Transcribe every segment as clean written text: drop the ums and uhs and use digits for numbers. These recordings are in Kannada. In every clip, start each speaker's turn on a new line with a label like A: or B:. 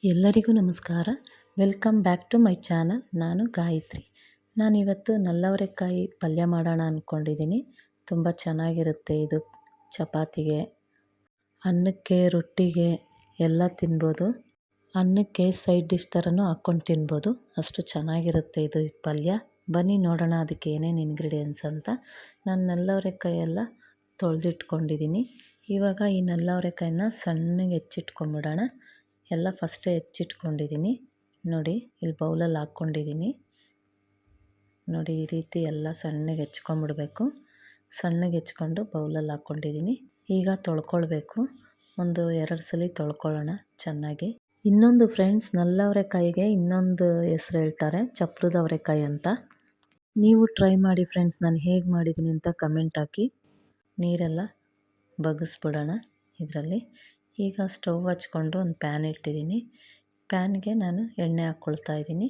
A: ಎಲ್ಲರಿಗೂ ನಮಸ್ಕಾರ. Welcome back to my channel. ನಾನು ಗಾಯತ್ರಿ. ನಾನಿವತ್ತು ನಲ್ಲವರೆಕಾಯಿ ಪಲ್ಯ ಮಾಡೋಣ ಅಂದ್ಕೊಂಡಿದ್ದೀನಿ. ತುಂಬ ಚೆನ್ನಾಗಿರುತ್ತೆ ಇದು. ಚಪಾತಿಗೆ, ಅನ್ನಕ್ಕೆ, ರೊಟ್ಟಿಗೆ ಎಲ್ಲ ತಿನ್ಬೋದು. ಅನ್ನಕ್ಕೆ ಸೈಡ್ ಡಿಶ್ ಥರನೂ ಹಾಕ್ಕೊಂಡು ತಿನ್ಬೋದು. ಅಷ್ಟು ಚೆನ್ನಾಗಿರುತ್ತೆ ಇದು ಪಲ್ಯ. ಬನ್ನಿ ನೋಡೋಣ ಅದಕ್ಕೆ ಏನೇನು ಇಂಗ್ರೀಡಿಯೆಂಟ್ಸ್ ಅಂತ. ನಾನು ನಲ್ಲವರೆಕಾಯಿ ಎಲ್ಲ ತೊಳೆದಿಟ್ಕೊಂಡಿದ್ದೀನಿ. ಇವಾಗ ಈ ನಲ್ಲವರೆಕಾಯಿನ ಸಣ್ಣಗೆ ಹೆಚ್ಚಿಟ್ಕೊಂಬಿಡೋಣ. ಎಲ್ಲ ಫಸ್ಟೇ ಹೆಚ್ಚಿಟ್ಕೊಂಡಿದ್ದೀನಿ. ನೋಡಿ ಇಲ್ಲಿ ಬೌಲಲ್ಲಿ ಹಾಕ್ಕೊಂಡಿದ್ದೀನಿ. ನೋಡಿ ಈ ರೀತಿ ಎಲ್ಲ ಸಣ್ಣಗೆ ಹೆಚ್ಕೊಂಬಿಡ್ಬೇಕು. ಸಣ್ಣಗೆ ಹೆಚ್ಕೊಂಡು ಬೌಲಲ್ಲಿ ಹಾಕ್ಕೊಂಡಿದ್ದೀನಿ. ಈಗ ತೊಳ್ಕೊಳ್ಬೇಕು. ಒಂದು 2 ಸಲ ತೊಳ್ಕೊಳ್ಳೋಣ ಚೆನ್ನಾಗಿ. ಇನ್ನೊಂದು ಫ್ರೆಂಡ್ಸ್, ನಲ್ಲವರೆಕಾಯಿಗೆ ಇನ್ನೊಂದು ಹೆಸ್ರು ಹೇಳ್ತಾರೆ, ಚಪ್ರದ ಅವರೆಕಾಯಿ ಅಂತ. ನೀವು ಟ್ರೈ ಮಾಡಿ ಫ್ರೆಂಡ್ಸ್. ನಾನು ಹೇಗೆ ಮಾಡಿದ್ದೀನಿ ಅಂತ ಕಮೆಂಟ್ ಹಾಕಿ. ನೀರೆಲ್ಲ ಬಗ್ಗಿಸ್ಬಿಡೋಣ ಇದರಲ್ಲಿ. ಈಗ ಸ್ಟವ್ ಹಚ್ಕೊಂಡು ಒಂದು ಪ್ಯಾನ್ ಇಟ್ಟಿದ್ದೀನಿ. ಪ್ಯಾನ್ಗೆ ನಾನು ಎಣ್ಣೆ ಹಾಕ್ಕೊಳ್ತಾ ಇದ್ದೀನಿ.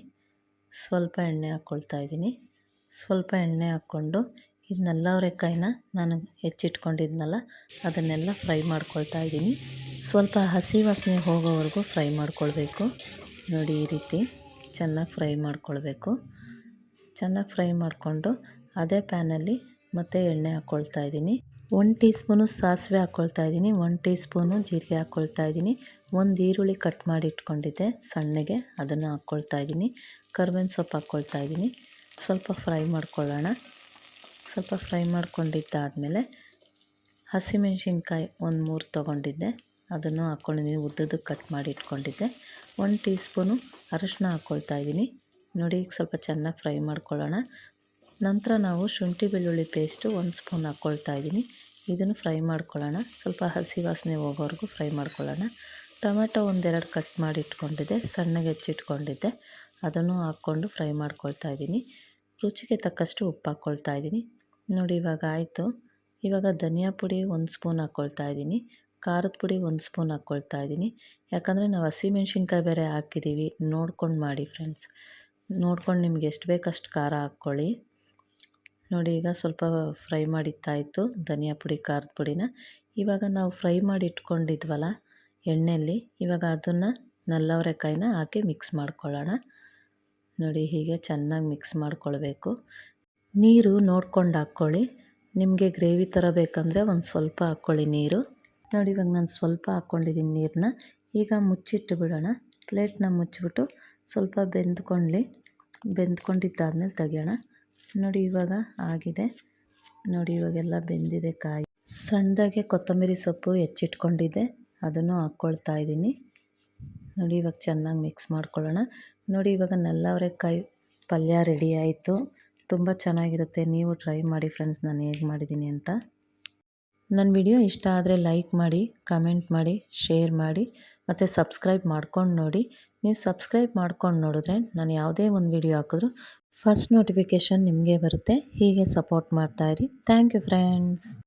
A: ಸ್ವಲ್ಪ ಎಣ್ಣೆ ಹಾಕ್ಕೊಳ್ತಾ ಇದ್ದೀನಿ. ಸ್ವಲ್ಪ ಎಣ್ಣೆ ಹಾಕ್ಕೊಂಡು ಇದು ನಲ್ಲವರೆಕಾಯಿನ ನಾನು ಹೆಚ್ಚಿಟ್ಕೊಂಡಿದ್ನಲ್ಲ ಅದನ್ನೆಲ್ಲ ಫ್ರೈ ಮಾಡ್ಕೊಳ್ತಾ ಇದ್ದೀನಿ. ಸ್ವಲ್ಪ ಹಸಿ ವಾಸನೆ ಹೋಗೋವರೆಗೂ ಫ್ರೈ ಮಾಡ್ಕೊಳ್ಬೇಕು. ನೋಡಿ ಈ ರೀತಿ ಚೆನ್ನಾಗಿ ಫ್ರೈ ಮಾಡ್ಕೊಳ್ಬೇಕು. ಚೆನ್ನಾಗಿ ಫ್ರೈ ಮಾಡಿಕೊಂಡು ಅದೇ ಪ್ಯಾನಲ್ಲಿ ಮತ್ತೆ ಎಣ್ಣೆ ಹಾಕ್ಕೊಳ್ತಾ ಇದ್ದೀನಿ. 1 ಟೀ ಸ್ಪೂನು ಸಾಸಿವೆ ಹಾಕ್ಕೊಳ್ತಾ ಇದ್ದೀನಿ. 1 ಟೀ ಸ್ಪೂನು ಜೀರಿಗೆ ಹಾಕ್ಕೊಳ್ತಾ ಇದ್ದೀನಿ. 1 ಈರುಳ್ಳಿ ಕಟ್ ಮಾಡಿ ಇಟ್ಕೊಂಡಿದ್ದೆ ಸಣ್ಣಗೆ, ಅದನ್ನು ಹಾಕ್ಕೊಳ್ತಾ ಇದ್ದೀನಿ. ಕರ್ಬೇವಿನ ಸೊಪ್ಪು ಹಾಕ್ಕೊಳ್ತಾ ಇದ್ದೀನಿ. ಸ್ವಲ್ಪ ಫ್ರೈ ಮಾಡ್ಕೊಳ್ಳೋಣ. ಸ್ವಲ್ಪ ಫ್ರೈ ಮಾಡ್ಕೊಂಡಿದ್ದಾದಮೇಲೆ ಹಸಿಮೆಣ್ಸಿನ್ಕಾಯಿ ಒಂದು 3 ತೊಗೊಂಡಿದ್ದೆ, ಅದನ್ನು ಹಾಕ್ಕೊಂಡಿದ್ದೀನಿ. ಉದ್ದದಕ್ಕೆ ಕಟ್ ಮಾಡಿ ಇಟ್ಕೊಂಡಿದ್ದೆ. 1 ಟೀ ಸ್ಪೂನು ಅರಶಿನ ಹಾಕ್ಕೊಳ್ತಾ ಇದ್ದೀನಿ. ನೋಡಿ ಈಗ ಸ್ವಲ್ಪ ಚೆನ್ನಾಗಿ ಫ್ರೈ ಮಾಡ್ಕೊಳ್ಳೋಣ. ನಂತರ ನಾವು ಶುಂಠಿ ಬೆಳ್ಳುಳ್ಳಿ ಪೇಸ್ಟು 1 ಸ್ಪೂನ್ ಹಾಕ್ಕೊಳ್ತಾ ಇದ್ದೀನಿ. ಇದನ್ನು ಫ್ರೈ ಮಾಡ್ಕೊಳ್ಳೋಣ. ಸ್ವಲ್ಪ ಹಸಿ ವಾಸನೆ ಹೋಗೋವರೆಗೂ ಫ್ರೈ ಮಾಡ್ಕೊಳ್ಳೋಣ. ಟೊಮೆಟೊ 1-2 ಕಟ್ ಮಾಡಿ ಇಟ್ಕೊಂಡಿದ್ದೆ, ಸಣ್ಣಗೆ ಹೆಚ್ಚಿಟ್ಕೊಂಡಿದ್ದೆ, ಅದನ್ನು ಹಾಕ್ಕೊಂಡು ಫ್ರೈ ಮಾಡ್ಕೊಳ್ತಾ ಇದ್ದೀನಿ. ರುಚಿಗೆ ತಕ್ಕಷ್ಟು ಉಪ್ಪು ಹಾಕ್ಕೊಳ್ತಾ ಇದ್ದೀನಿ. ನೋಡಿ ಇವಾಗ ಆಯಿತು. ಇವಾಗ ಧನಿಯಾ ಪುಡಿ 1 ಸ್ಪೂನ್ ಹಾಕ್ಕೊಳ್ತಾ ಇದ್ದೀನಿ. ಖಾರದ ಪುಡಿ 1 ಸ್ಪೂನ್ ಹಾಕ್ಕೊಳ್ತಾ ಇದ್ದೀನಿ. ಯಾಕಂದರೆ ನಾವು ಹಸಿಮೆಣ್ಸಿನ್ಕಾಯಿ ಬೇರೆ ಹಾಕಿದ್ದೀವಿ. ನೋಡ್ಕೊಂಡು ಮಾಡಿ ಫ್ರೆಂಡ್ಸ್. ನೋಡ್ಕೊಂಡು ನಿಮ್ಗೆ ಎಷ್ಟು ಬೇಕಷ್ಟು ಖಾರ ಹಾಕ್ಕೊಳ್ಳಿ. ನೋಡಿ ಈಗ ಸ್ವಲ್ಪ ಫ್ರೈ ಮಾಡಿದ್ದಾಯಿತು ಧನಿಯಾ ಪುಡಿ, ಖಾರದ ಪುಡಿನ. ಇವಾಗ ನಾವು ಫ್ರೈ ಮಾಡಿ ಇಟ್ಕೊಂಡಿದ್ವಲ್ಲ ಎಣ್ಣೆಯಲ್ಲಿ, ಇವಾಗ ಅದನ್ನು ನಲ್ಲವರೆಕಾಯಿನ ಹಾಕಿ ಮಿಕ್ಸ್ ಮಾಡ್ಕೊಳ್ಳೋಣ. ನೋಡಿ ಹೀಗೆ ಚೆನ್ನಾಗಿ ಮಿಕ್ಸ್ ಮಾಡ್ಕೊಳ್ಬೇಕು. ನೀರು ನೋಡ್ಕೊಂಡು ಹಾಕ್ಕೊಳ್ಳಿ. ನಿಮಗೆ ಗ್ರೇವಿ ಥರ ಬೇಕಂದರೆ ಒಂದು ಸ್ವಲ್ಪ ಹಾಕ್ಕೊಳ್ಳಿ ನೀರು. ನೋಡಿ ಇವಾಗ ನಾನು ಸ್ವಲ್ಪ ಹಾಕ್ಕೊಂಡಿದ್ದೀನಿ ನೀರನ್ನ. ಈಗ ಮುಚ್ಚಿಟ್ಟು ಬಿಡೋಣ. ಪ್ಲೇಟ್ನ ಮುಚ್ಚಿಬಿಟ್ಟು ಸ್ವಲ್ಪ ಬೆಂದ್ಕೊಂಡಿದ್ದಾದ್ಮೇಲೆ ತೆಗಿಯೋಣ. ನೋಡಿ ಇವಾಗ ಆಗಿದೆ. ನೋಡಿ ಇವಾಗೆಲ್ಲ ಬೆಂದಿದೆ ಕಾಯಿ. ಸಣ್ಣದಾಗೆ ಕೊತ್ತಂಬರಿ ಸೊಪ್ಪು ಹೆಚ್ಚಿಟ್ಕೊಂಡಿದ್ದೆ, ಅದನ್ನು ಹಾಕ್ಕೊಳ್ತಾ ಇದ್ದೀನಿ. ನೋಡಿ ಇವಾಗ ಚೆನ್ನಾಗಿ ಮಿಕ್ಸ್ ಮಾಡ್ಕೊಳ್ಳೋಣ. ನೋಡಿ ಇವಾಗ ನಲ್ಲವರೆಕಾಯಿ ಪಲ್ಯ ರೆಡಿ ಆಯಿತು. ತುಂಬ ಚೆನ್ನಾಗಿರುತ್ತೆ. ನೀವು ಟ್ರೈ ಮಾಡಿ ಫ್ರೆಂಡ್ಸ್, ನಾನು ಹೇಗೆ ಮಾಡಿದ್ದೀನಿ ಅಂತ. ನನ್ನ ವಿಡಿಯೋ ಇಷ್ಟ ಆದರೆ ಲೈಕ್ ಮಾಡಿ, ಕಮೆಂಟ್ ಮಾಡಿ, ಶೇರ್ ಮಾಡಿ ಮತ್ತು ಸಬ್ಸ್ಕ್ರೈಬ್ ಮಾಡ್ಕೊಂಡು ನೋಡಿ. ನೀವು ಸಬ್ಸ್ಕ್ರೈಬ್ ಮಾಡ್ಕೊಂಡು ನೋಡಿದ್ರೆ ನಾನು ಯಾವುದೇ ಒಂದು ವಿಡಿಯೋ ಹಾಕಿದ್ರು ಫಸ್ಟ್ ನೋಟಿಫಿಕೇಷನ್ ನಿಮಗೆ ಬರುತ್ತೆ. ಹೀಗೆ ಸಪೋರ್ಟ್ ಮಾಡ್ತಾಯಿರಿ. Thank you friends.